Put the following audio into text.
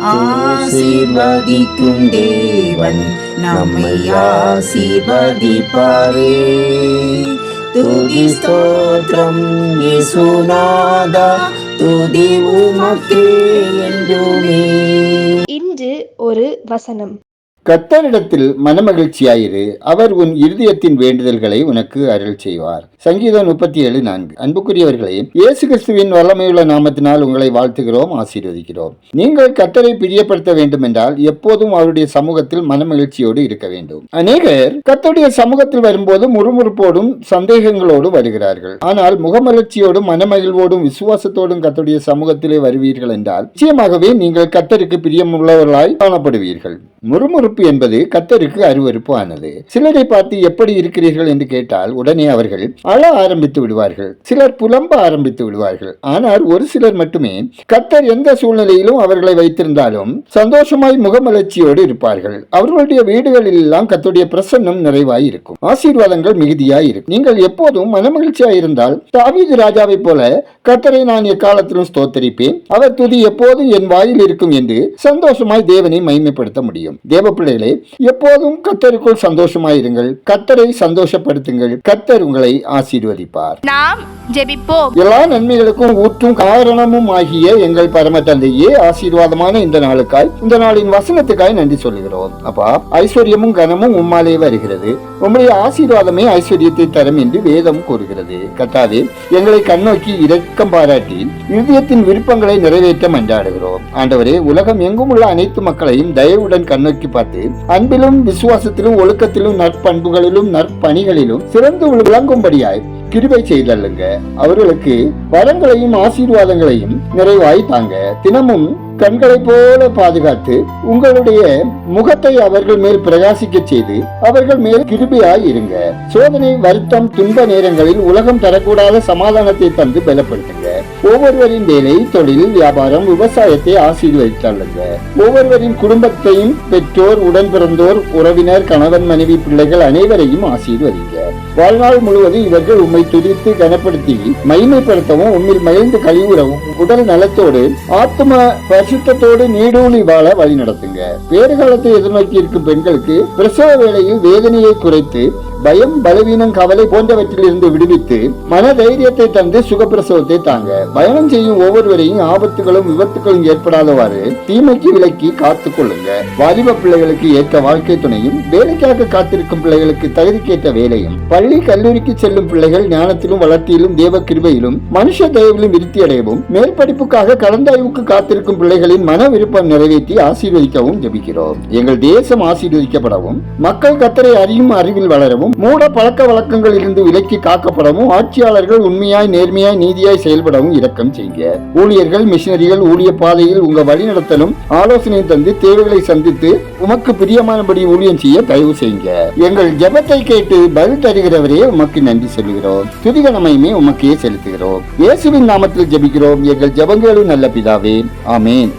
ஆசீர்வதிக்கும் தேவன் நம்மை ஆசீர்வதிப்பாரே. துதி ஸ்தோத்திரம் இயேசுநாதா, துதி உமக்கே என்றுமே. இன்று ஒரு வசனம். கர்த்தரிடத்தில் மனமகிழ்ச்சியாயிரு, அவர் உன் இருதயத்தின் வேண்டுதல்களை உனக்கு அருள் செய்வார். சங்கீதம் 37:4. அன்புக்குரியவர்களே, இயேசு கிறிஸ்துவின் வல்லமையுள்ள நாமத்தினால் உங்களை வாழ்த்துகிறோம், ஆசீர்வதிக்கிறோம். நீங்கள் கர்த்தரை பிரியப்படுத்த வேண்டும் என்றால் எப்போதும் அவருடைய சமூகத்தில் மனமகிழ்ச்சியோடு இருக்க வேண்டும். அநேகர் கர்த்தருடைய சமூகத்தில் வரும்போது முறுமுறுப்போடும் சந்தேகங்களோடும் வருகிறார்கள். ஆனால் முகமலர்ச்சியோடும் மனமகிழ்வோடும் விசுவாசத்தோடும் கர்த்தருடைய சமூகத்திலே வருவீர்கள் என்றால் நிச்சயமாகவே நீங்கள் கர்த்தருக்கு பிரியமுள்ளவர்களாய் காணப்படுவீர்கள். முறுமுறுப்பு என்பது கர்த்தருக்கு அருவருப்பு ஆனது. சிலரை பார்த்து எப்படி இருக்கிறீர்கள் என்று கேட்டால் உடனே அவர்கள் அழ ஆரம்பித்து விடுவார்கள், சிலர் புலம்ப ஆரம்பித்து விடுவார்கள். ஆனால் ஒரு சிலர் மட்டுமே கர்த்தர் எந்த சூழ்நிலையிலும் அவர்களை வைத்திருந்தாலும் சந்தோஷமாய் முகமலர்ச்சியோடு இருப்பார்கள். அவர்களுடைய வீடுகளில் எல்லாம் கர்த்தருடைய பிரசன்னம் நிறைவாய் இருக்கும், ஆசீர்வாதங்கள் மிகுதியாய் இருக்கும். நீங்கள் எப்போதும் மனமகிழ்ச்சியாய் இருந்தால் தாவீது ராஜாவை போல கர்த்தரை நான் எக்காலத்திலும் ஸ்தோத்தரிப்பேன், அவர் துதி எப்போதும் என் வாயில் இருக்கும் என்று சந்தோஷமாய் தேவனை மகிமைப்படுத்த முடியும். தேவ பிள்ளைகளே, எப்போதும் கர்த்தருக்குள் சந்தோஷமாயிருங்கள், கர்த்தரை சந்தோஷப்படுத்துங்கள், கர்த்தர் உங்களை ஆசீர்வதிப்பார். நாம் ஜெபிப்போம். எல்லா நன்மைகளுக்கும் ஊற்றும் காரணமும் ஆகிய எங்கள் பரம தந்தையே, ஆசீர்வாதமான இந்த நாளுக்காய், இந்த நாளின் வசனத்துக்காய் நன்றி சொல்லுகிறோம். அப்பா, ஐஸ்வர்யமும் கனமும் உம்மாலே வருகிறது, உம்முடைய ஆசீர்வாதமே ஐஸ்வர்யத்தை தரும் என்று வேதம் கூறுகிறது. கர்த்தாவே, எங்களை கண்ணோக்கி இரக்கம் பாராட்டி இருதயத்தின் விருப்பங்களை நிறைவேற்ற மன்றாடுகிறோம். ஆண்டவரே, உலகம் எங்கும் உள்ள அனைத்து மக்களையும் தயவுடன் கண்ணோக்கி பார்த்து அன்பிலும் விசுவாசத்திலும் ஒழுக்கத்திலும் நற்பண்புகளிலும் நற்பணிகளிலும் சிறந்து விளங்கும்படியாய் கிருபை செய்தல்லுங்க. அவர்களுக்கு வரங்களையும் ஆசீர்வாதங்களையும் நிறைவாய் தாங்க. தினமும் கண்களை போல பாதுகாத்து உங்களுடைய முகத்தை அவர்கள் மேல் பிரகாசிக்க செய்து அவர்கள் மேல் கிருபையாய் இருங்க. சோதனை, வருத்தம், துன்ப நேரங்களில் உலகம் தரக்கூடாத சமாதானத்தை தந்து பலப்படுத்துங்க. ஒவ்வொருவரின் வேலை, தொழில், வியாபாரம், விவசாயத்தை ஆசீர்வதித்தல்லுங்க. ஒவ்வொருவரின் குடும்பத்தையும், பெற்றோர், உடன் பிறந்தோர், உறவினர், கணவன், மனைவி, பிள்ளைகள் அனைவரையும் ஆசீர்வதிங்க. வாழ்நாள் முழுவதும் இவர்கள் உம்மை துதித்து கனப்படுத்தி மகிமைப்படுத்தவும் உம்மில் மகிழ்ந்து கழிவுறவும் உடல் நலத்தோடு ஆத்ம பரிசுத்தத்தோடு நீடூழி வாழ வழி நடத்துங்க. வேறு காலத்தை எதிர்நோக்கி இருக்கும் பெண்களுக்கு பிரசவ வேளையில் வேதனையை குறைத்து பயம், பலவீனம், கவலை போன்றவற்றில் இருந்து விடுவித்து மன தைரியத்தை தந்து சுகப்பிரசவத்தை தாங்க. பயணம் செய்யும் ஒவ்வொருவரையும் ஆபத்துகளும் விபத்துகளும் ஏற்படாதவாறு தீமைக்கு விலக்கி காத்துக் கொள்ளுங்க. வாலிப பிள்ளைகளுக்கு ஏற்ற வாழ்க்கை துணையும், வேலைக்காக காத்திருக்கும் பிள்ளைகளுக்கு தகுதிக்கேற்ற வேலையும், பள்ளி கல்லூரிக்கு செல்லும் பிள்ளைகள் ஞானத்திலும் வளர்ச்சியிலும் தேவ கிருபையிலும் மனுஷ தயவிலும் விருத்தி அடையவும், மேல் படிப்புக்காக கலந்தாய்வுக்கு காத்திருக்கும் பிள்ளைகளின் மன விருப்பம் நிறைவேற்றி ஆசீர்வதிக்கவும் ஜெபிக்கிறோம். எங்கள் தேசம் ஆசீர்வதிக்கப்படவும், மக்கள் கர்த்தரை அறியும் அறிவில் வளரவும், மூட பழக்க வழக்கங்களில் இருந்து விலக்கி காக்கப்படவும், ஆட்சியாளர்கள் உண்மையாய், நேர்மையாய், நீதியாய் செயல்படவும் இரக்கம் செய்யுங்க. ஊழியர்கள், மிஷனரிகள் ஊழிய பாதையில் உங்க வழி நடத்தலும் ஆலோசனை தந்து தேவைகளை சந்தித்து உமக்கு பிரியமானபடி ஊழியம் செய்ய தயவு செய்யுங்க. எங்கள் ஜெபத்தை கேட்டு பதில் தருகிறவரே உமக்கு நன்றி சொல்லுகிறோம். துதிகனமையுமே உமக்கே செலுத்துகிறோம். இயேசுவின் நாமத்தில் ஜெபிக்கிறோம் எங்கள் ஜெபங்களும் நல்ல பிதாவே, ஆமேன்.